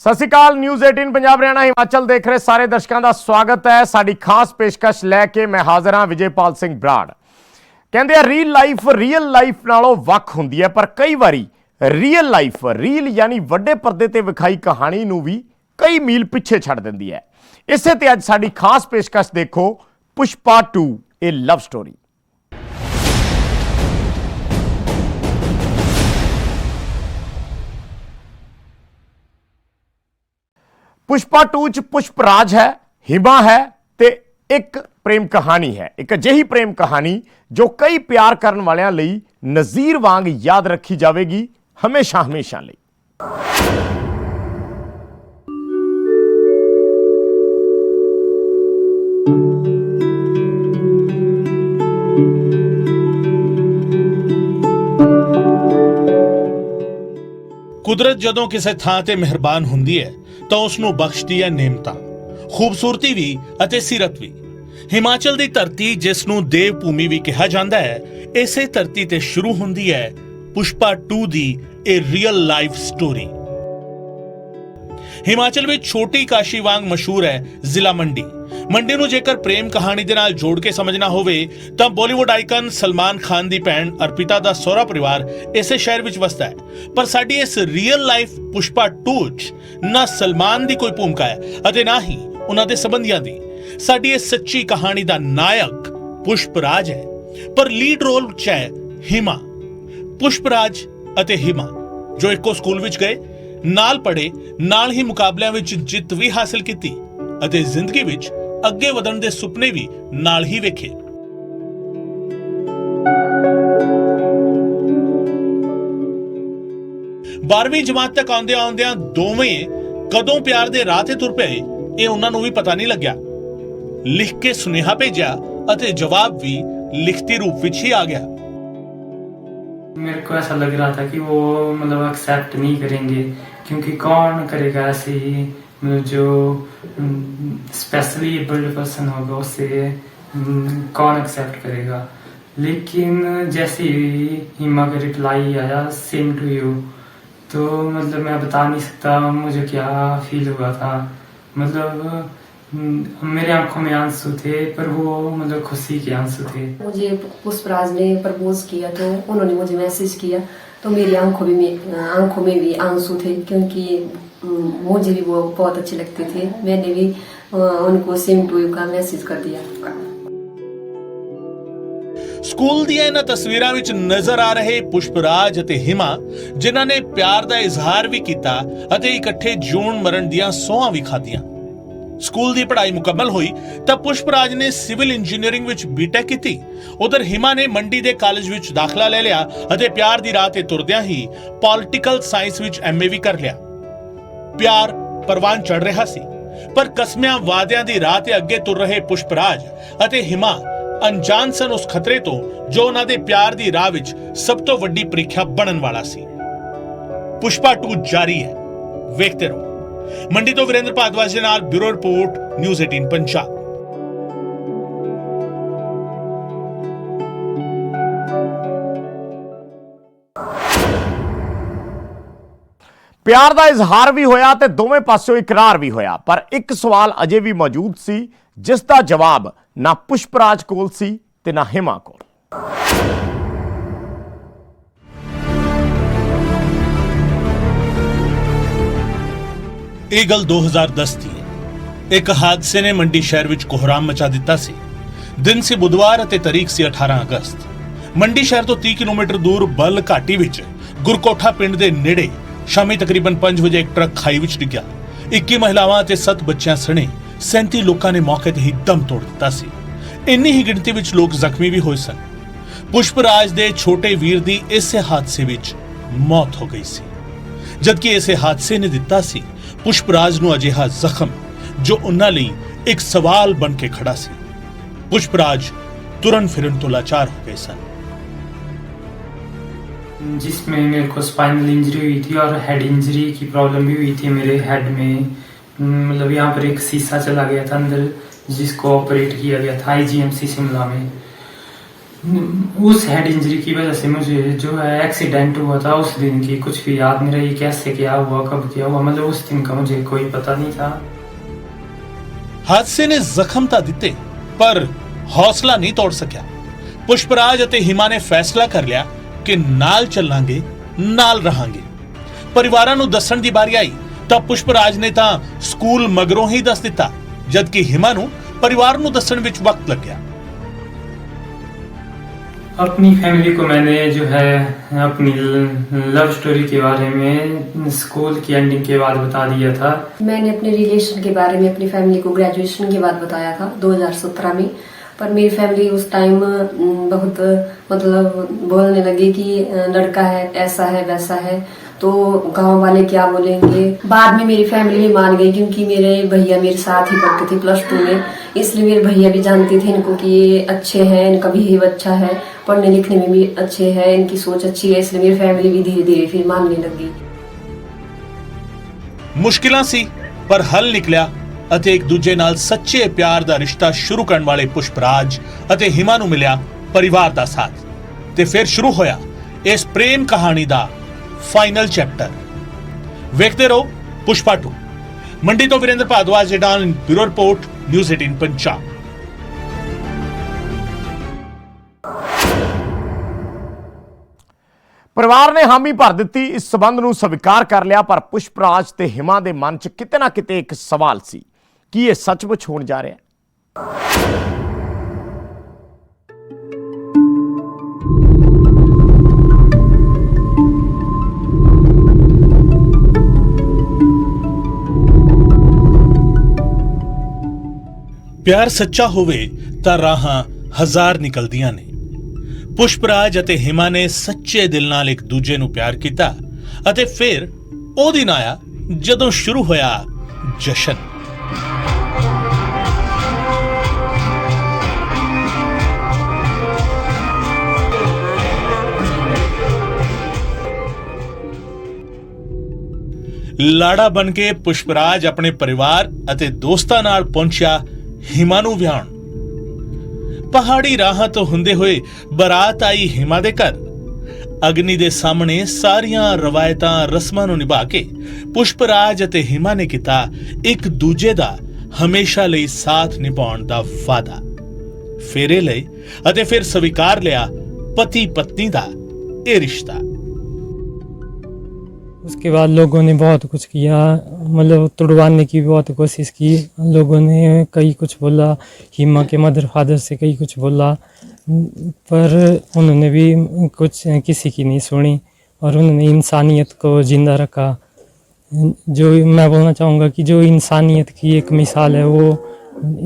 ਸਤਿ ਸ਼੍ਰੀ ਅਕਾਲ। ਨਿਊਜ਼ 18 ਪੰਜਾਬ ਹਰਿਆਣਾ ਹਿਮਾਚਲ ਦੇਖ ਰਹੇ ਸਾਰੇ ਦਰਸ਼ਕਾਂ ਦਾ ਸਵਾਗਤ ਹੈ। ਸਾਡੀ ਖਾਸ ਪੇਸ਼ਕਸ਼ ਲੈ ਕੇ ਮੈਂ ਹਾਜ਼ਰ ਹਾਂ ਵਿਜੇਪਾਲ ਸਿੰਘ ਬਰਾੜ। ਕਹਿੰਦੇ ਆ ਰੀਅਲ ਲਾਈਫ ਨਾਲੋਂ ਵੱਖ ਹੁੰਦੀ ਹੈ, ਪਰ ਕਈ ਵਾਰੀ ਰੀਲ ਯਾਨੀ ਵੱਡੇ ਪਰਦੇ ਤੇ ਵਿਖਾਈ ਕਹਾਣੀ ਨੂੰ ਵੀ ਕਈ ਮੀਲ ਪਿੱਛੇ ਛੱਡ ਦਿੰਦੀ ਹੈ। ਇਸੇ ਤੇ ਅੱਜ ਸਾਡੀ ਖਾਸ ਪੇਸ਼ਕਸ਼ ਦੇਖੋ, ਪੁਸ਼ਪਾ 2 ਇਹ ਲਵ ਸਟੋਰੀ। पुष्पा 2 च पुष्पराज है, हिमा है ते एक प्रेम कहानी है, एक अजिही प्रेम कहानी जो कई प्यार करने वालियां लई नज़ीर वांग याद रखी जाएगी हमेशा हमेशा लई। ਕੁਦਰਤ ਜਦੋਂ ਕਿਸੇ ਥਾਂ ਤੇ ਮਿਹਰਬਾਨ ਹੁੰਦੀ ਹੈ ਤਾਂ ਉਸ ਨੂੰ ਬਖਸ਼ਦੀ ਹੈ ਨੇਮਤਾਂ, ਖੂਬਸੂਰਤੀ ਵੀ ਅਤੇ ਸੀਰਤ ਵੀ। ਹਿਮਾਚਲ ਦੀ ਧਰਤੀ, ਜਿਸ ਨੂੰ ਦੇਵ ਭੂਮੀ ਵੀ ਕਿਹਾ ਜਾਂਦਾ ਹੈ, ਇਸੇ ਧਰਤੀ ਤੇ ਸ਼ੁਰੂ ਹੁੰਦੀ ਹੈ ਪੁਸ਼ਪਾ 2 ਦੀ ਇਹ ਰੀਅਲ ਲਾਈਫ ਸਟੋਰੀ। ਹਿਮਾਚਲ ਵਿੱਚ ਛੋਟੀ ਕਾਸ਼ੀ ਵਾਂਗ ਮਸ਼ਹੂਰ ਹੈ ਜ਼ਿਲ੍ਹਾ ਮੰਡੀ ਨੂੰ ਜੇਕਰ ਪ੍ਰੇਮ ਕਹਾਣੀ ਦੇ ਨਾਲ ਜੋੜ ਕੇ ਸਮਝਣਾ ਹੋਵੇ ਤਾਂ ਬਾਲੀਵੁੱਡ ਆਈਕਨ ਸਲਮਾਨ ਖਾਨ ਦੀ ਭੈਣ ਅਰਪਿਤਾ ਦਾ ਸਹੁਰਾ ਪਰਿਵਾਰ ਇਸੇ ਸ਼ਹਿਰ ਵਿੱਚ ਵਸਦਾ ਹੈ। ਪਰ ਸਾਡੀ ਇਸ ਰੀਅਲ ਲਾਈਫ ਪੁਸ਼ਪਾ 2 ਚ ਨਾ ਸਲਮਾਨ ਦੀ ਕੋਈ ਭੂਮਿਕਾ ਹੈ ਅਤੇ ਨਾ ਹੀ ਉਹਨਾਂ ਦੇ ਸੰਬੰਧੀਆਂ ਦੀ। ਸਾਡੀ ਇਸ ਸੱਚੀ ਕਹਾਣੀ ਦਾ ਨਾਇਕ ਪੁਸ਼ਪਰਾਜ ਹੈ, ਪਰ ਲੀਡ ਰੋਲ ਚ ਹੈ ਹਿਮਾ। ਪੁਸ਼ਪਰਾਜ ਅਤੇ ਹਿਮਾ ਜੋ ਇੱਕੋ ਸਕੂਲ ਵਿੱਚ ਗਏ, ਨਾਲ ਪੜ੍ਹੇ, ਨਾਲ ਹੀ ਮੁਕਾਬਲਿਆਂ ਵਿੱਚ ਜਿੱਤ ਵੀ ਹਾਸਲ ਕੀਤੀ ਅਤੇ ਜ਼ਿੰਦਗੀ ਵਿੱਚ ਅੱਗੇ ਵਧਣ ਦੇ ਸੁਪਨੇ ਵੀ ਨਾਲ ਹੀ ਵੇਖੇ। ਬਾਰਵੀਂ ਜਮਾਤ ਤੱਕ ਆਉਂਦਿਆਂ ਦੋਵੇਂ ਕਦੋਂ ਪਿਆਰ ਦੇ ਰਾਹ ਤੇ ਤੁਰ ਪਏ, ਇਹ ਉਹਨਾਂ ਨੂੰ ਵੀ ਪਤਾ ਨਹੀਂ ਲੱਗਿਆ। ਲਿਖ ਕੇ ਸੁਨੇਹਾ ਭੇਜਿਆ ਅਤੇ ਜਵਾਬ ਵੀ ਲਿਖਤੀ रूप ਵਿੱਚ ਹੀ ਆ ਗਿਆ। मेरे को ऐसा लग रहा था कि वो मतलब एक्सेप्ट नहीं करेंगे, क्योंकि कौन करेगा ऐसे ही, मतलब जो स्पेशली एबल्ड पर्सन होगा उसे कौन एक्सेप्ट करेगा। लेकिन जैसे ही हिमा का रिप्लाई आया सेम टू यू, तो मतलब मैं बता नहीं सकता मुझे क्या फील हुआ था। मतलब मेरे आंखों में आंसू थे, पर वो मतलब खुशी के आंसू थे। मुझे पुष्पराज ने प्रपोज किया तो उन्होंने मुझे मैसेज किया, तो मेरी आंखों में भी आंसू थे, क्योंकि मुझे भी वो बहुत अच्छे लगते थे। मैंने भी उनको सेम टू यू का मैसेज कर दिया। ਸਕੂਲ ਦੀਆਂ ਇਹਨਾਂ ਤਸਵੀਰਾਂ ਵਿੱਚ ਨਜ਼ਰ ਆ ਰਹੇ ਪੁਸ਼ਪਰਾਜ ਅਤੇ ਹਿਮਾ, ਜਿਨ੍ਹਾਂ ਨੇ ਪਿਆਰ ਦਾ ਇਜ਼ਹਾਰ ਵੀ ਕੀਤਾ ਅਤੇ ਇਕੱਠੇ ਜਿਉਣ ਮਰਨ ਦੀਆਂ ਸਹੁੰਆਂ ਵੀ ਖਾਧੀਆਂ। ਸਕੂਲ ਦੀ ਪੜ੍ਹਾਈ ਮੁਕੰਮਲ ਹੋਈ ਤਾਂ ਪੁਸ਼ਪਰਾਜ ਨੇ ਸਿਵਲ ਇੰਜੀਨੀਅਰਿੰਗ ਵਿੱਚ ਬੀਟੈਕ ਕੀਤੀ। ਉਧਰ ਹਿਮਾ ਨੇ ਮੰਡੀ ਦੇ ਕਾਲਜ ਵਿੱਚ ਦਾਖਲਾ ਲੈ ਲਿਆ ਅਤੇ ਪਿਆਰ ਦੀ ਰਾਹ ਤੇ ਤੁਰਦਿਆਂ ਹੀ ਪੋਲੀਟੀਕਲ ਸਾਇੰਸ ਵਿੱਚ ਐਮਏ ਵੀ ਕਰ ਲਿਆ। ਪਿਆਰ ਪਰਵਾਨ ਚੜ ਰਿਹਾ ਸੀ, ਪਰ ਕਸਮਿਆਂ ਵਾਅਦਿਆਂ ਦੀ ਰਾਹ ਤੇ ਅੱਗੇ ਤੁਰ ਰਹੇ ਪੁਸ਼ਪਰਾਜ ਅਤੇ ਹਿਮਾ ਅਣਜਾਣ ਸਨ ਉਸ ਖਤਰੇ ਤੋਂ ਜੋ ਉਹਨਾਂ ਦੇ ਪਿਆਰ ਦੀ ਰਾਹ ਵਿੱਚ ਸਭ ਤੋਂ ਵੱਡੀ ਪ੍ਰੀਖਿਆ ਬਣਨ ਵਾਲਾ ਸੀ। ਪੁਸ਼ਪਾ 2 ਜਾਰੀ ਹੈ, ਵੇਖਦੇ ਰਹੋ। ਮੰਡੀ ਤੋਂ ਵੀਰੇਂਦਰ ਭਾਰਦਵਾਜ ਦੇ ਨਾਲ ਬਿਊਰੋ ਰਿਪੋਰਟ, ਨਿਊਜ਼ 18 ਪੰਜਾਬ। ਪਿਆਰ ਦਾ ਇਜ਼ਹਾਰ ਵੀ ਹੋਇਆ ਤੇ ਦੋਵੇਂ ਪਾਸਿਓਂ ਇਕਰਾਰ ਵੀ ਹੋਇਆ, ਪਰ ਇੱਕ ਸਵਾਲ ਅਜੇ ਵੀ ਮੌਜੂਦ ਸੀ, ਜਿਸ ਦਾ ਜਵਾਬ ਨਾ ਪੁਸ਼ਪਰਾਜ ਕੋਲ ਸੀ ਤੇ ਨਾ ਹਿਮਾ ਕੋਲ। ਇਹ ਗੱਲ 2010 ਦੀ ਹੈ। ਇੱਕ ਹਾਦਸੇ ਨੇ ਮੰਡੀ ਸ਼ਹਿਰ ਵਿੱਚ ਕੋਹਰਾਮ ਮਚਾ ਦਿੱਤਾ ਸੀ। ਦਿਨ ਸੀ ਬੁੱਧਵਾਰ ਅਤੇ ਤਾਰੀਖ ਸੀ 18 ਅਗਸਤ। ਮੰਡੀ ਸ਼ਹਿਰ ਤੋਂ 30 ਕਿਲੋਮੀਟਰ ਦੂਰ ਬਲ ਘਾਟੀ ਵਿੱਚ ਗੁਰਕੋਠਾ ਪਿੰਡ ਦੇ ਨੇੜੇ ਸ਼ਾਮੀ ਤਕਰੀਬਨ 5 ਵਜੇ ਇੱਕ ਟਰੱਕ ਖਾਈ ਵਿੱਚ ਡਿੱਗਿਆ। 21 ਮਹਿਲਾਵਾਂ ਅਤੇ 7 ਬੱਚਿਆਂ ਸਣੇ 37 ਲੋਕਾਂ ਨੇ ਮੌਕੇ ਤੇ ਹੀ ਦਮ ਤੋੜ ਦਿੱਤਾ ਸੀ। ਇੰਨੀ ਹੀ ਗਿਣਤੀ ਵਿੱਚ ਲੋਕ ਜ਼ਖਮੀ ਵੀ ਹੋਏ ਸਨ। ਪੁਸ਼ਪਰਾਜ ਦੇ ਛੋਟੇ ਵੀਰ ਦੀ ਇਸੇ ਹਾਦਸੇ ਵਿੱਚ ਮੌਤ ਹੋ ਗਈ ਸੀ, ਜਦਕਿ ਇਸੇ ਹਾਦਸੇ ਨੇ ਦਿੱਤਾ ਸੀ ਪੁਸ਼ਪਰਾਜ ਨੂੰ ਅਜਿਹਾ ਜ਼ਖਮ ਜੋ ਉਹਨਾਂ ਲਈ ਇੱਕ ਸਵਾਲ ਬਣ ਕੇ ਖੜਾ ਸੀ। ਪੁਸ਼ਪਰਾਜ ਤੁਰਨ ਫਿਰਨ ਤੋਂ ਲਾਚਾਰ ਹੋ ਗਏ ਸਨ। जिसमें मेरे को स्पाइनल इंजरी हुई थी और हेड इंजरी की प्रॉब्लम भी हुई थी मेरे हेड में। मतलब यहाँ पर एक शीशा चला गया था अंदर, जिसको ऑपरेट किया गया था IGMC शिमला में। उस हेड इंजरी की वजह से मुझे जो है एक्सीडेंट हुआ था उस दिन की कुछ भी याद नहीं रही, कैसे क्या हुआ, कब क्या हुआ, मतलब उस दिन का मुझे कोई पता नहीं था। ਹਾਦਸੇ ਨੇ ਜ਼ਖਮ ਤਾਂ ਦਿੱਤੇ ਪਰ ਹੌਸਲਾ ਨਹੀਂ ਤੋੜ ਸਕਿਆ। ਪੁਸ਼ਪਰਾਜ ਅਤੇ ਹਿਮਾ ਨੇ ਫੈਸਲਾ ਕਰ ਲਿਆ ਕਿ ਨਾਲ ਚੱਲਾਂਗੇ, ਨਾਲ ਰਹਾਂਗੇ। ਪਰਿਵਾਰਾਂ ਨੂੰ ਦੱਸਣ ਦੀ ਵਾਰੀ ਆਈ ਤਾਂ ਪੁਸ਼ਪਰਾਜ ਨੇ ਤਾਂ ਸਕੂਲ ਮਗਰੋਂ ਹੀ ਦੱਸ ਦਿੱਤਾ, ਜਦਕਿ ਹਿਮਾ ਨੂੰ ਪਰਿਵਾਰ ਨੂੰ ਦੱਸਣ ਵਿੱਚ ਵਕਤ ਲੱਗਿਆ। अपनी फैमिली को मैंने जो है अपनी लव स्टोरी के बारे में स्कूल की एंडिंग के बाद बता दिया था। मैंने अपने रिलेशन के बारे में अपनी फैमिली को ग्रेजुएशन के बाद बताया था 2017 में। पर मेरी फैमिली उस टाइम बहुत मतलब बोलने लगी कि लड़का है, ऐसा है, वैसा है, तो गांव वाले क्या बोलेंगे। बाद में मेरी फैमिली भी मान गई क्योंकि मेरे भैया मेरे साथ ही पढ़ते थे +2 में, इसलिए मेरे भैया भी जानते थे इनको कि ये अच्छे हैं, इनका बिहेव अच्छा है, पढ़ने लिखने में भी अच्छे हैं, इनकी सोच अच्छी है, इसलिए मेरी फैमिली भी धीरे धीरे फिर मानने लगी। ਮੁਸ਼ਕਿਲਾਂ ਸੀ ਪਰ ਹੱਲ ਨਿਕਲਿਆ ਅਤੇ ਇੱਕ ਦੂਜੇ ਨਾਲ ਸੱਚੇ ਪਿਆਰ ਦਾ ਰਿਸ਼ਤਾ ਸ਼ੁਰੂ ਕਰਨ ਵਾਲੇ ਪੁਸ਼ਪਰਾਜ ਅਤੇ ਹਿਮਾ ਨੂੰ ਮਿਲਿਆ ਪਰਿਵਾਰ ਦਾ ਸਾਥ ਤੇ ਫਿਰ ਸ਼ੁਰੂ ਹੋਇਆ ਇਸ ਪ੍ਰੇਮ ਕਹਾਣੀ ਦਾ ਫਾਈਨਲ ਚੈਪਟਰ। ਵੇਖਦੇ ਰਹੋ ਪੁਸ਼ਪਾ 2। ਮੰਡੀ ਤੋਂ ਵੀਰੇਂਦਰ ਭਾਰਦਵਾਜ ਦੇ ਨਾਲ ਬਿਊਰੋ ਰਿਪੋਰਟ, ਨਿਊਜ਼ 18 ਪੰਜਾਬ। ਪਰਿਵਾਰ ਨੇ ਹਾਮੀ ਭਰ ਦਿੱਤੀ, ਇਸ ਸਬੰਧ ਨੂੰ ਸਵੀਕਾਰ ਕਰ ਲਿਆ, ਪਰ ਪੁਸ਼ਪਰਾਜ ਤੇ ਹਿਮਾ ਦੇ ਮਨ 'ਚ ਕਿਤੇ ਨਾ ਕਿਤੇ ਇੱਕ ਸਵਾਲ ਸੀ ਕਿ ਇਹ ਸੱਚਮੁੱਚ ਹੋਣ ਜਾ ਰਿਹਾ ਹੈ। ਪਿਆਰ ਸੱਚਾ ਹੋਵੇ ਤਾਂ ਰਾਹਾਂ ਹਜ਼ਾਰ ਨਿਕਲਦੀਆਂ ਨੇ। ਪੁਸ਼ਪਰਾਜ ਅਤੇ ਹਿਮਾ ਨੇ ਸੱਚੇ ਦਿਲ ਨਾਲ ਇੱਕ ਦੂਜੇ ਨੂੰ ਪਿਆਰ ਕੀਤਾ ਅਤੇ ਫਿਰ ਉਹ ਦਿਨ ਆਇਆ ਜਦੋਂ ਸ਼ੁਰੂ ਹੋਇਆ ਜਸ਼ਨ। ਲਾੜਾ ਬਣ ਕੇ ਪੁਸ਼ਪਰਾਜ ਆਪਣੇ ਪਰਿਵਾਰ ਅਤੇ ਦੋਸਤਾਂ ਨਾਲ ਪਹੁੰਚਿਆ ਹਿਮਾ ਨੂੰ ਵਿਆਹਣ। ਪਹਾੜੀ ਰਾਹਾਂ ਤੋਂ ਹੁੰਦੇ ਹੋਏ ਬਰਾਤ ਆਈ ਹਿਮਾ ਦੇ ਘਰ। ਅਗਨੀ ਦੇ ਸਾਹਮਣੇ ਸਾਰੀਆਂ ਰਵਾਇਤਾਂ ਰਸਮਾਂ ਨੂੰ ਨਿਭਾ ਕੇ ਪੁਸ਼ਪਰਾਜ ਅਤੇ ਹਿਮਾ ਨੇ ਕੀਤਾ ਇੱਕ ਦੂਜੇ ਦਾ ਹਮੇਸ਼ਾ ਲਈ ਸਾਥ ਨਿਭਾਉਣ ਦਾ ਵਾਅਦਾ। ਫੇਰੇ ਲਈ ਅਤੇ ਫਿਰ ਸਵੀਕਾਰ ਲਿਆ ਪਤੀ ਪਤਨੀ ਦਾ ਇਹ ਰਿਸ਼ਤਾ। उसके बाद लोगों ने बहुत कुछ किया, मतलब तुड़वाने की बहुत कोशिश की। लोगों ने कई कुछ बोला, हिमा के मदर फादर से कई कुछ बोला, पर उन्होंने भी कुछ किसी की नहीं सुनी और उन्होंने इंसानियत को ज़िंदा रखा। जो मैं बोलना चाहूँगा कि जो इंसानियत की एक मिसाल है वो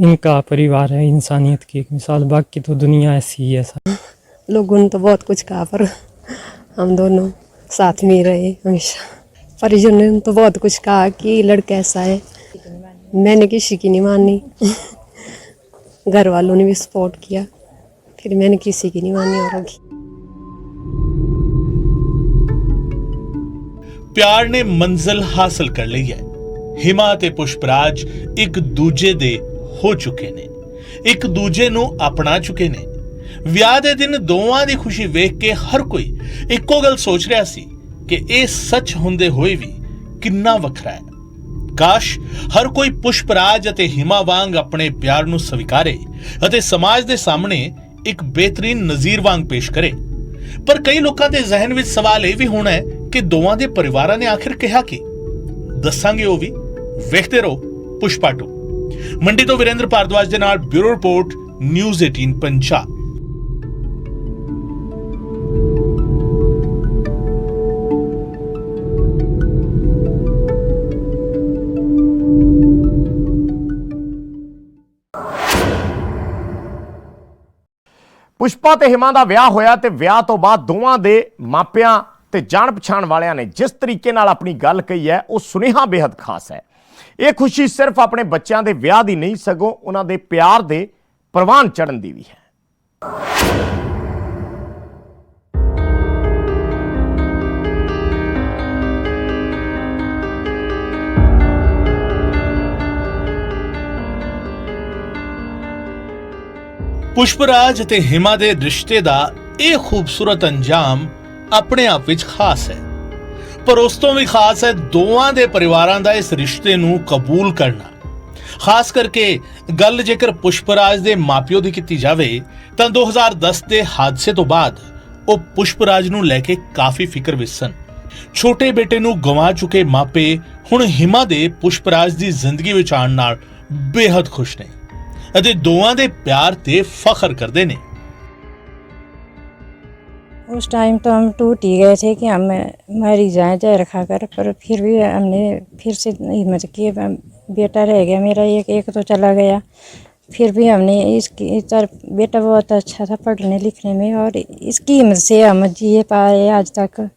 इनका परिवार है, इंसानियत की एक मिसाल। बाकी तो दुनिया ऐसी ही है। लोगों ने तो बहुत कुछ कहा पर हम दोनों साथ में रहे हमेशा। परिजनों ने तो बहुत कुछ कहा कि लड़का ऐसा है, मैंने किसी की नहीं मानी। घर वालों ने भी सपोर्ट किया, फिर मैंने किसी की नहीं मानी और होगी। ਪਿਆਰ ਨੇ ਮੰਜ਼ਿਲ ਹਾਸਲ ਕਰ ਲਈ ਹੈ। ਹਿਮਾ ਤੇ ਪੁਸ਼ਪਰਾਜ ਇੱਕ ਦੂਜੇ ਦੇ ਹੋ ਚੁੱਕੇ ਨੇ, ਇੱਕ ਦੂਜੇ ਨੂੰ ਅਪਣਾ ਚੁੱਕੇ ਨੇ। ਵਿਆਹ ਦੇ ਦਿਨ ਦੋਵਾਂ ਦੀ ਖੁਸ਼ੀ ਵੇਖ ਕੇ ਹਰ ਕੋਈ ਇੱਕੋ ਗੱਲ ਸੋਚ ਰਿਹਾ ਸੀ ਕਿ ਇਹ ਸੱਚ ਹੁੰਦੇ ਹੋਏ ਵੀ ਕਿੰਨਾ ਵੱਖਰਾ ਹੈ। ਕਾਸ਼ ਹਰ ਕੋਈ ਪੁਸ਼ਪਰਾਜ ਅਤੇ ਹਿਮਾ ਵਾਂਗ ਆਪਣੇ ਪਿਆਰ ਨੂੰ ਸਵੀਕਾਰੇ ਅਤੇ ਸਮਾਜ ਦੇ ਸਾਹਮਣੇ ਇੱਕ ਬਿਹਤਰੀਨ ਨਜ਼ੀਰ ਵਾਂਗ ਪੇਸ਼ ਕਰੇ। ਪਰ ਕਈ ਲੋਕਾਂ ਦੇ ਜ਼ਿਹਨ ਵਿੱਚ ਸਵਾਲ ਇਹ ਵੀ ਹੋਣਾ ਹੈ ਕਿ ਦੋਵਾਂ ਦੇ ਪਰਿਵਾਰਾਂ ਨੇ ਆਖਿਰ ਕਿਹਾ ਕੀ। ਦੱਸਾਂਗੇ ਉਹ ਵੀ। ਵੇਖਦੇ ਰਹੋ ਪੁਸ਼ਪਾ 2। ਮੰਡੀ ਤੋਂ ਵੀਰੇਂਦਰ ਭਾਰਦਵਾਜ ਦੇ ਨਾਲ bureau report, news 18 Punjab. Pushpa ਤੇ ਹਿਮਾ ਦਾ ਵਿਆਹ ਹੋਇਆ ਤੇ ਵਿਆਹ ਤੋਂ ਬਾਅਦ ਦੋਵਾਂ ਦੇ ਮਾਪਿਆਂ ਤੇ ਜਾਣ ਪਛਾਣ ਵਾਲਿਆਂ ਨੇ ਜਿਸ ਤਰੀਕੇ ਨਾਲ ਆਪਣੀ ਗੱਲ ਕਹੀ ਹੈ ਉਹ ਸੁਨੇਹਾ ਬੇहद ਖਾਸ ਹੈ। ਇਹ ਖੁਸ਼ੀ ਸਿਰਫ ਆਪਣੇ ਬੱਚਿਆਂ ਦੇ ਵਿਆਹ ਦੀ ਨਹੀਂ ਸਗੋਂ ਉਹਨਾਂ ਦੇ ਪਿਆਰ ਦੇ ਪ੍ਰਵਾਨ ਚੜ੍ਹਨ ਦੀ ਵੀ ਹੈ। ਪੁਸ਼ਪਰਾਜ ਅਤੇ ਹਿਮਾ ਦੇ ਰਿਸ਼ਤੇ ਦਾ ਇਹ ਖੂਬਸੂਰਤ ਅੰਜਾਮ ਆਪਣੇ ਆਪ ਵਿੱਚ ਖਾਸ ਹੈ, ਪਰ ਉਸ ਤੋਂ ਵੀ ਖਾਸ ਹੈ ਦੋਵਾਂ ਦੇ ਪਰਿਵਾਰਾਂ ਦਾ ਇਸ ਰਿਸ਼ਤੇ ਨੂੰ ਕਬੂਲ ਕਰਨਾ। ਖਾਸ ਕਰਕੇ ਗੱਲ ਜੇਕਰ ਪੁਸ਼ਪਰਾਜ ਦੇ ਮਾਪਿਓ ਦੀ ਕੀਤੀ ਜਾਵੇ ਤਾਂ 2010 ਦੇ ਹਾਦਸੇ ਤੋਂ ਬਾਅਦ ਉਹ ਪੁਸ਼ਪਰਾਜ ਨੂੰ ਲੈ ਕੇ ਕਾਫੀ ਫਿਕਰ ਵਿੱਚ ਸਨ। ਛੋਟੇ ਬੇਟੇ ਨੂੰ ਗਵਾ ਚੁੱਕੇ ਮਾਪੇ ਹੁਣ ਹਿਮਾ ਦੇ ਪੁਸ਼ਪਰਾਜ ਦੀ ਜ਼ਿੰਦਗੀ ਵਿੱਚ ਆਉਣ ਨਾਲ ਬੇहद ਖੁਸ਼ ਨੇ ਅਤੇ ਦੋਵਾਂ ਦੇ ਪਿਆਰ ਤੇ ਫਖਰ ਕਰਦੇ ਨੇ। उस टाइम तो हम टूट ही गए थे कि हम मर ही जाएं जहर खाकर, पर फिर भी हमने फिर से हिम्मत की। बेटा रह गया मेरा, एक तो चला गया। फिर भी हमने इसकी बेटा बहुत अच्छा था पढ़ने लिखने में, और इसकी हिम्मत से हम जिए पाए आज तक।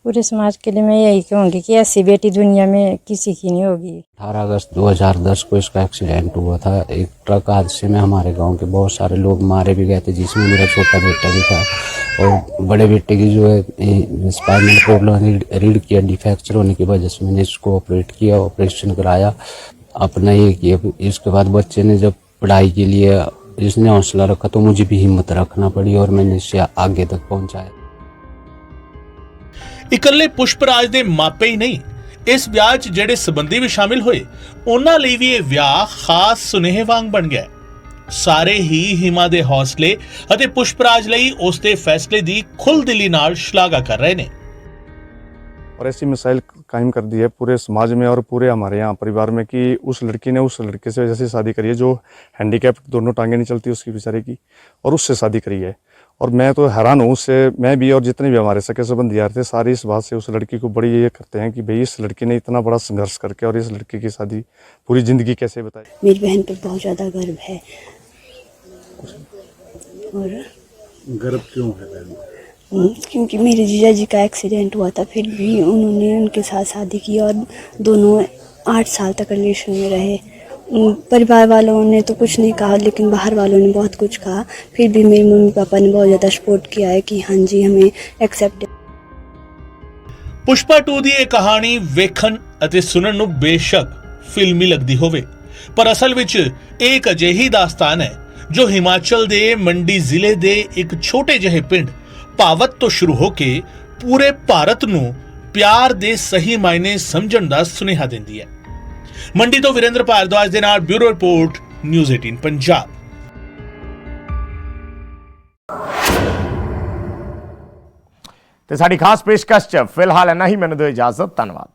पूरे समाज के लिए मैं यही कहूँगी कि ऐसी बेटी दुनिया में किसी की नहीं होगी। 18 अगस्त 2010 को इसका एक्सीडेंट हुआ था। एक ट्रक हादसे में हमारे गांव के बहुत सारे लोग मारे भी गए थे, जिसमें मेरा छोटा बेटा भी था। और बड़े बेटे की जो है स्पाइनल प्रॉब्लम, रीढ़ की हड्डी फ्रैक्चर होने की वजह से मैंने इसको ऑपरेट किया, ऑपरेशन कराया, अपना ये किया। इसके बाद बच्चे ने जब पढ़ाई के लिए इसने हौसला रखा तो मुझे भी हिम्मत रखना पड़ी और मैंने इसे आगे तक पहुँचाया। ਇਕੱਲੇ ਪੁਸ਼ਪਰਾਜ ਦੇ ਮਾਪੇ ਹੀ ਨਹੀਂ, ਇਸ ਵਿਆਹ 'ਚ ਜਿਹੜੇ ਸਬੰਧੀ ਵੀ ਸ਼ਾਮਿਲ ਹੋਏ ਉਹਨਾਂ ਲਈ ਵੀ ਇਹ ਵਿਆਹ ਖਾਸ ਸੁਨੇਹੇ ਵਾਂਗ ਬਣ ਗਿਆ। ਸਾਰੇ ਹੀ ਹਿਮਾ ਦੇ ਹੌਸਲੇ ਅਤੇ ਪੁਸ਼ਪਰਾਜ ਲਈ ਉਸ ਦੇ ਫੈਸਲੇ ਦੀ ਖੁੱਲ੍ਹਦਿਲੀ ਨਾਲ ਸ਼ਲਾਘਾ ਕਰ ਰਹੇ ਨੇ। और ऐसी मिसाइल कायम कर दी है पूरे समाज में और पूरे हमारे यहाँ परिवार में कि उस लड़की ने उस लड़के से जैसी शादी करी है जो हैंडीकैप, दोनों टांगें नहीं चलती उसकी बेचारे की, और उससे शादी करी है। और मैं तो हैरान हूँ उससे, मैं भी और जितने भी हमारे सके संबंधी यार थे सारे इस बात से उस लड़की को बड़ी ये करते हैं कि भाई इस लड़की ने इतना बड़ा संघर्ष करके और इस लड़की की शादी पूरी ज़िंदगी कैसे बताई। मेरी बहन पर बहुत ज़्यादा गर्व है। और गर्व क्यों है बहन? क्योंकि मेरे जीजा जी का एक्सीडेंट हुआ था, फिर भी उन्होंने उनके साथ शादी की और दोनों 8 साल तक रिलेशन में रहे। परिवार वालों ने तो कुछ नहीं कहा, लेकिन बाहर वालों ने बहुत कुछ कहा। फिर भी मेरे मम्मी पापा ने बहुत ज़्यादा सपोर्ट किया है कि हाँ जी हमें एक्सेप्ट। ਪੁਸ਼ਪਾ 2 ਦੀ ਇਹ ਕਹਾਣੀ ਵੇਖਣ ਅਤੇ ਸੁਣਨ ਨੂੰ ਬੇਸ਼ੱਕ ਫਿਲਮੀ ਲੱਗਦੀ ਹੋਵੇ, ਪਰ ਅਸਲ ਵਿੱਚ ਇਹ ਇੱਕ ਅਜਿਹੀ ਦਾਸਤਾਨ ਹੈ ਜੋ ਹਿਮਾਚਲ ਦੇ ਮੰਡੀ ਜ਼ਿਲ੍ਹੇ ਦੇ ਇੱਕ ਛੋਟੇ ਜਿਹੇ ਪਿੰਡ ਭਾਵਤ ਤੋਂ ਸ਼ੁਰੂ ਹੋ ਕੇ ਪੂਰੇ ਭਾਰਤ ਨੂੰ ਪਿਆਰ ਦੇ ਸਹੀ ਮਾਇਨੇ ਸਮਝਣ ਦਾ ਸੁਨੇਹਾ ਦਿੰਦੀ ਹੈ। ਮੰਡੀ ਤੋਂ ਵੀਰੇਂਦਰ ਭਾਰਦਵਾਜ ਦੇ ਨਾਲ ਬਿਊਰੋ ਰਿਪੋਰਟ, ਨਿਊਜ਼ 18 ਪੰਜਾਬ। ਤੇ ਸਾਡੀ ਖਾਸ ਪੇਸ਼ਕਸ਼ 'ਚ ਫਿਲਹਾਲ ਇੰਨਾ ਹੀ। ਮੈਨੂੰ ਦਿਓ ਇਜਾਜ਼ਤ। ਧੰਨਵਾਦ।